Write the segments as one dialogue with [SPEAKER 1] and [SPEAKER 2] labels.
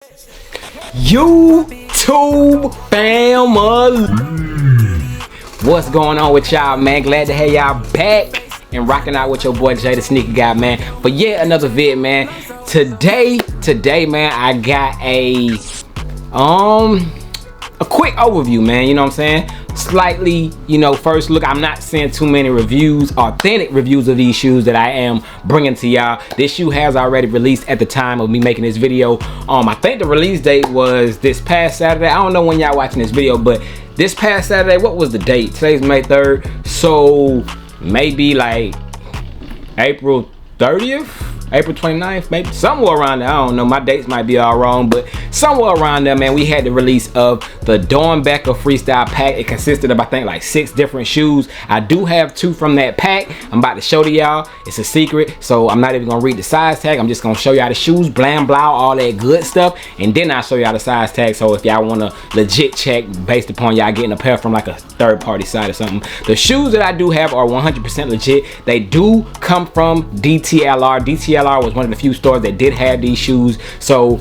[SPEAKER 1] YouTube family, what's going on with y'all, man? Glad to have y'all back and rocking out with your boy Jay the Sneaker Guy, man, for yet another vid, man. Today, man, I got a quick overview, man. You know what I'm saying? Slightly, first look. I'm not seeing too many reviews, authentic reviews of these shoes that I am bringing to y'all. This shoe has already released at the time of me making this video. I think the release date was this past Saturday. I don't know when y'all watching this video, but this past Saturday, what was the date? Today's May 3rd, so maybe like April 30th? April 29th, maybe somewhere around there. I don't know, my dates might be all wrong, but somewhere around there, man, we had the release of the Doernbecher freestyle pack. It consisted of, I think, like 6 different shoes. I do have 2 from that pack. I'm about to show to y'all. It's a secret, so I'm not even gonna read the size tag. I'm just gonna show y'all the shoes, blam blah, all that good stuff, and then I'll show y'all the size tag. So if y'all want to legit check based upon y'all getting a pair from like a third-party site or something, the shoes that I do have are 100% legit. They do come from DTLR. DTLR was one of the few stores that did have these shoes. So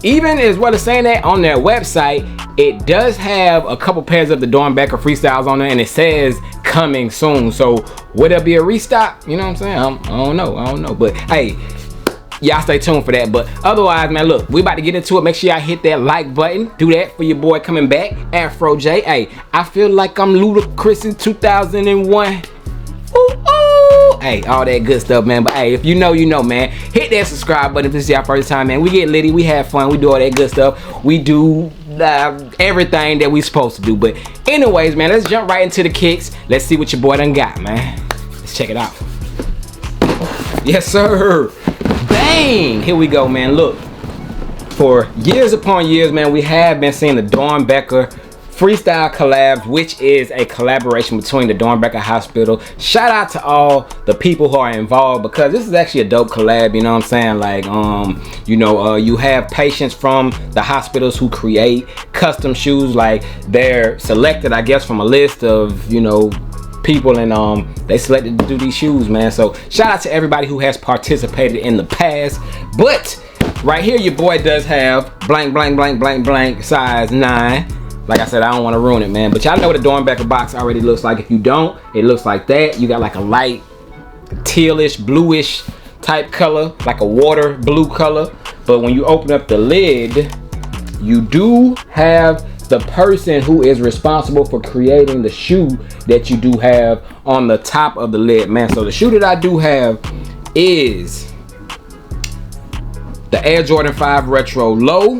[SPEAKER 1] even as well as saying that, on their website it does have a couple pairs of the Doernbecher freestyles on there, and it says coming soon. So would there be a restock? You know what I'm saying? I don't know, but hey, y'all stay tuned for that. But otherwise, man, look, we about to get into it. Make sure y'all hit that like button. Do that for your boy coming back, Afro J. Hey, I feel like I'm Ludacris in 2001. Hey, all that good stuff, man. But hey, if you know, you know, man. Hit that subscribe button if this is your first time, man. We get litty, we have fun, we do all that good stuff. We do everything that we supposed to do. But anyways, man, let's jump right into the kicks. Let's see what your boy done got, man. Let's check it out. Yes, sir. Bang! Here we go, man. Look, for years upon years, man, we have been seeing the Doernbecher freestyle collabs, which is a collaboration between the Doernbecher Hospital. Shout out to all the people who are involved, because this is actually a dope collab. You know what I'm saying? Like, you have patients from the hospitals who create custom shoes. Like, they're selected, I guess, from a list of, people, and they selected to do these shoes, man. So shout out to everybody who has participated in the past. But right here, your boy does have blank, blank, blank, blank, blank, size 9. Like I said, I don't want to ruin it, man. But y'all know what a Doernbecher box already looks like. If you don't, it looks like that. You got like a light tealish, bluish type color, like a water blue color. But when you open up the lid, you do have the person who is responsible for creating the shoe that you do have on the top of the lid, man. So the shoe that I do have is the Air Jordan 5 Retro Low,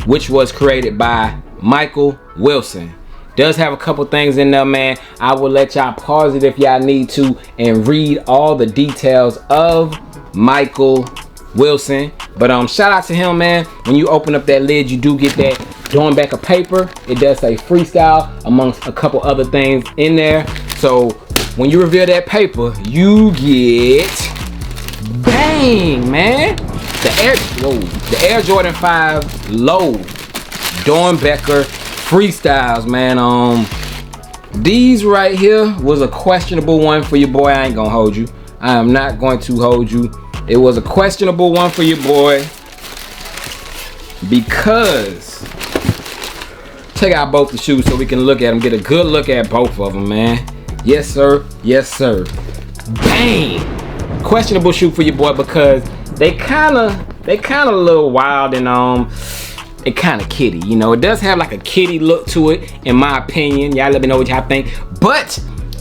[SPEAKER 1] which was created by Michael Wilson. Does have a couple things in there, man. I will let y'all pause it if y'all need to and read all the details of Michael Wilson. But shout out to him, man. When you open up that lid, you do get that Doernbecher paper. It does say freestyle amongst a couple other things in there. So when you reveal that paper, you get bang, man, the Air Jordan 5 Low Doernbecher freestyles, man. These right here was a questionable one for your boy. I ain't gonna hold you. I am not going to hold you. It was a questionable one for your boy, because check out both the shoes so we can look at them, get a good look at both of them, man. Yes, sir. Yes, sir. Bang! Questionable shoe for your boy, because they kind of a little wild, and it kind of kitty, it does have like a kitty look to it, in my opinion. Y'all let me know what y'all think, but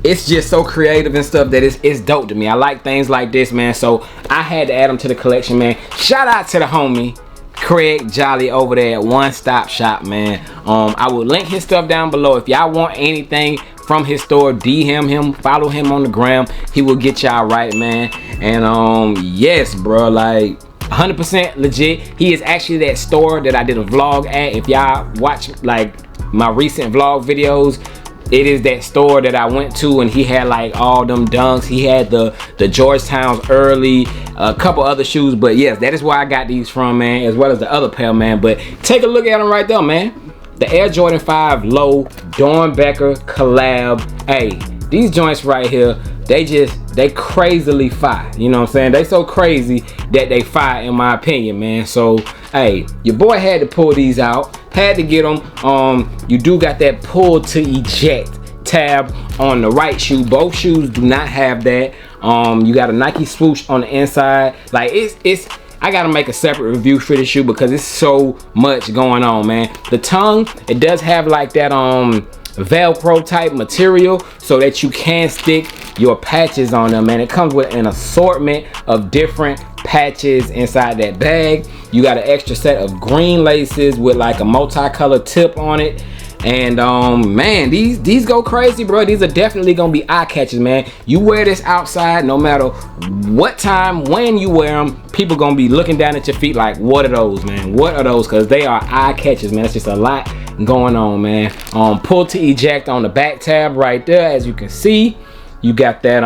[SPEAKER 1] it's just so creative and stuff that it's dope to me. I like things like this, man, so I had to add them to the collection, man. Shout out to the homie Craig Jolly over there at One Stop Shop, man. I will link his stuff down below. If y'all want anything from his store, DM him, follow him on the gram. He will get y'all right, man. And yes, bro, like 100% legit. He is actually that store that I did a vlog at. If y'all watch like my recent vlog videos, it is that store that I went to, and he had like all them dunks. He had the Georgetown's early, a couple other shoes. But yes, that is where I got these from, man, as well as the other pair, man. But take a look at them right there, man. The Air Jordan 5 Low Doernbecher collab. Hey, these joints right here, they crazily fire. You know what I'm saying? They so crazy that they fire, in my opinion, man. So hey, your boy had to pull these out, had to get them. You do got that pull to eject tab on the right shoe. Both shoes do not have that. You got a Nike swoosh on the inside. Like it's I gotta make a separate review for this shoe because it's so much going on, man. The tongue, it does have like that Velcro type material so that you can stick your patches on them, man. It comes with an assortment of different patches inside that bag. You got an extra set of green laces with like a multicolored tip on it. And man, these go crazy, bro. These are definitely gonna be eye catchers, man. You wear this outside, no matter what time, when you wear them, people gonna be looking down at your feet like, what are those, man? What are those? Because they are eye catchers, man. It's just a lot going on, man. Pull to eject on the back tab right there, as you can see. You got that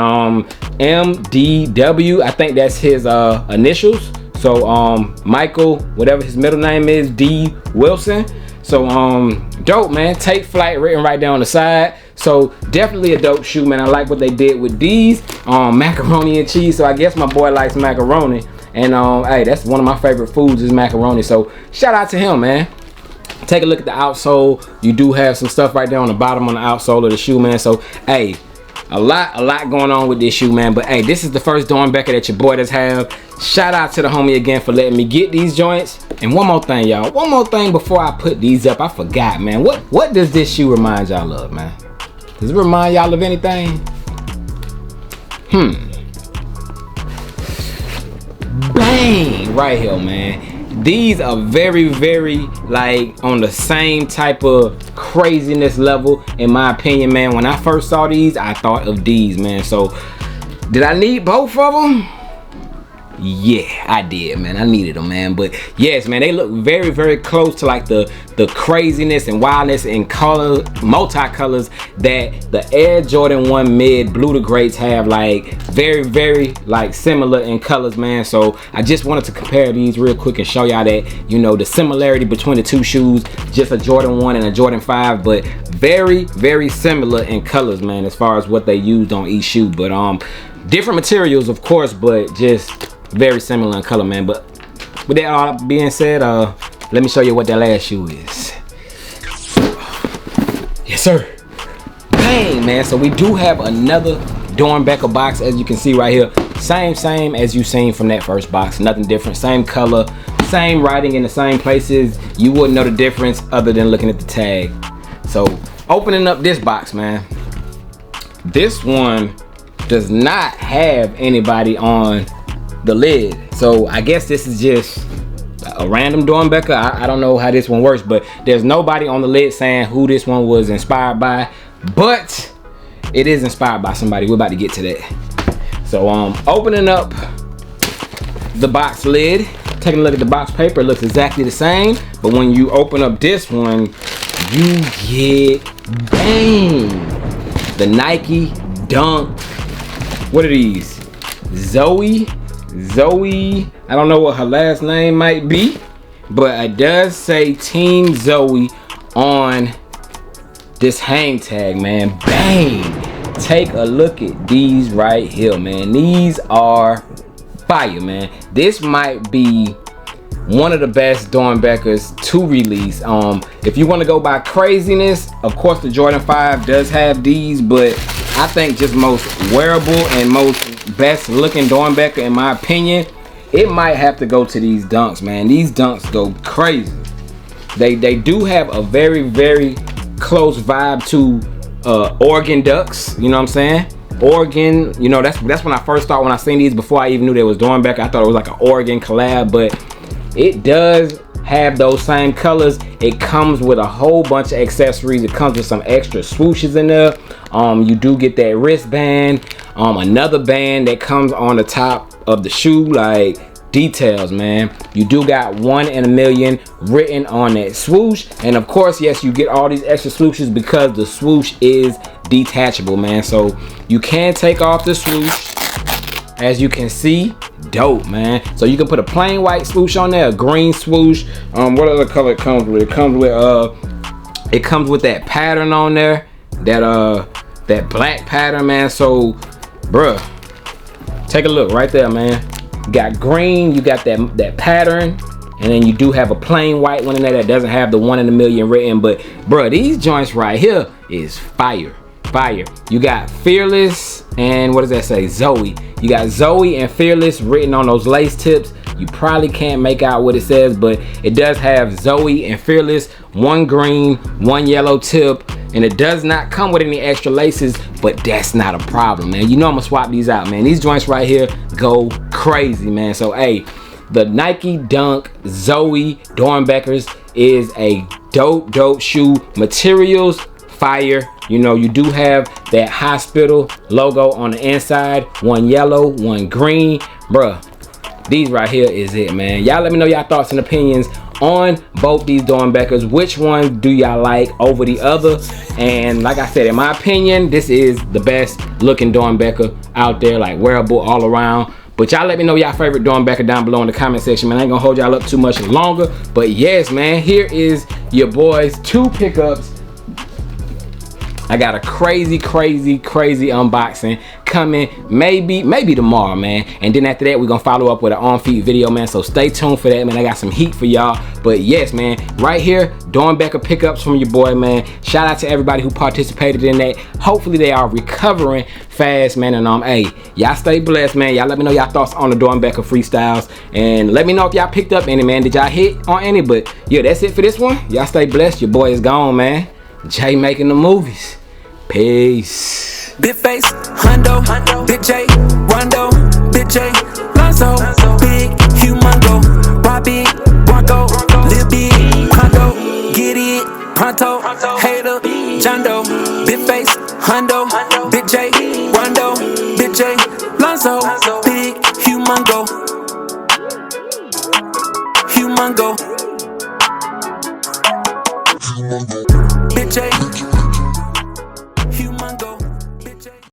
[SPEAKER 1] MDW. I think that's his initials. So Michael, whatever his middle name is, D Wilson. So dope, man. Take flight written right there on the side. So definitely a dope shoe, man. I like what they did with these. Macaroni and cheese. So I guess my boy likes macaroni. And hey, that's one of my favorite foods is macaroni. So shout out to him, man. Take a look at the outsole. You do have some stuff right there on the bottom on the outsole of the shoe, man. So hey, a lot going on with this shoe, man. But hey, this is the first Doernbecher that your boy does have. Shout out to the homie again for letting me get these joints. And one more thing, y'all. One more thing before I put these up. I forgot, man. What does this shoe remind y'all of, man? Does it remind y'all of anything? Bang! Right here, man. These are very, very, like, on the same type of craziness level, in my opinion, man. When I first saw these, I thought of these, man. So, did I need both of them? Yeah, I did, man. I needed them, man. But yes, man, they look very, very close to like the craziness and wildness and color, multicolors that the Air Jordan 1 Mid Blue to Greats have, like very, very like similar in colors, man. So I just wanted to compare these real quick and show y'all that, you know, the similarity between the two shoes, just a Jordan 1 and a Jordan 5, but very, very similar in colors, man, as far as what they used on each shoe. But different materials, of course, but just very similar in color, man. But with that all being said, let me show you what that last shoe is. Yes, sir. Bang, man. So we do have another Doernbecher box, as you can see right here. Same as you seen from that first box. Nothing different. Same color, same writing in the same places. You wouldn't know the difference other than looking at the tag. So opening up this box, man. This one does not have anybody on the lid, so I guess this is just a random Doernbecher. I don't know how this one works, but there's nobody on the lid saying who this one was inspired by, but it is inspired by somebody. We're about to get to that. So opening up the box lid, taking a look at the box paper, it looks exactly the same, but when you open up this one, you get bang, the Nike Dunk. What are these? Zoe, I don't know what her last name might be, but it does say Team Zoe on this hang tag, man. Bang! Take a look at these right here, man. These are fire, man. This might be one of the best Doernbechers to release. If you want to go by craziness, of course the Jordan 5 does have these, but I think just most wearable and most best looking Doernbecher, in my opinion, it might have to go to these dunks, man. These dunks go crazy. They do have a very, very close vibe to Oregon Ducks, you know what I'm saying? Oregon, you know, that's when I first thought, when I seen these, before I even knew there was Doernbecher, I thought it was like an Oregon collab, but it does have those same colors. It comes with a whole bunch of accessories. It comes with some extra swooshes in there. You do get that wristband, another band that comes on the top of the shoe, like details, man. You do got 1 in a million written on that swoosh, and of course, yes, you get all these extra swooshes because the swoosh is detachable, man. So you can take off the swoosh, as you can see. Dope, man. So you can put a plain white swoosh on there, a green swoosh. What other color it comes with? It comes with that pattern on there, that black pattern, man. So bruh, take a look right there, man. You got green, you got that pattern, and then you do have a plain white one in there that doesn't have the 1 in a million written. But bruh, these joints right here is fire. You got Fearless and what does that say? Zoe. You got Zoe and Fearless written on those lace tips. You probably can't make out what it says, but it does have Zoe and Fearless, 1 green, 1 yellow tip, and it does not come with any extra laces, but that's not a problem, man. You know I'm gonna swap these out, man. These joints right here go crazy, man. So hey, the Nike Dunk Zoe Doernbechers is a dope shoe. Materials fire. You know, you do have that hospital logo on the inside, 1 yellow, 1 green. Bruh, these right here is it, man. Y'all let me know y'all thoughts and opinions on both these Doernbechers. Which one do y'all like over the other? And like I said, in my opinion, this is the best looking Doernbecher out there, like wearable all around. But y'all let me know y'all favorite Doernbecher down below in the comment section, man. I ain't gonna hold y'all up too much longer. But yes, man, here is your boys' 2 pickups. I got a crazy unboxing coming maybe tomorrow, man. And then after that, we're gonna follow up with an on-feet video, man. So stay tuned for that, man. I got some heat for y'all. But yes, man, right here, Doernbecher pickups from your boy, man. Shout out to everybody who participated in that. Hopefully they are recovering fast, man. And hey, y'all stay blessed, man. Y'all let me know y'all thoughts on the Doernbecher freestyles. And let me know if y'all picked up any, man. Did y'all hit on any? But yeah, that's it for this one. Y'all stay blessed. Your boy is gone, man. Jay making the movies. Peace.
[SPEAKER 2] Big face, Hundo, Big J, Rondo, Big J, Lonzo, Big, Humongo, Robbie, Bronco, Lil Big, Condo, get it, Pronto, Hater, Jondo, Big face, Hundo, Big J, Rondo, Big J, Lonzo, Big, Humongo, Big J.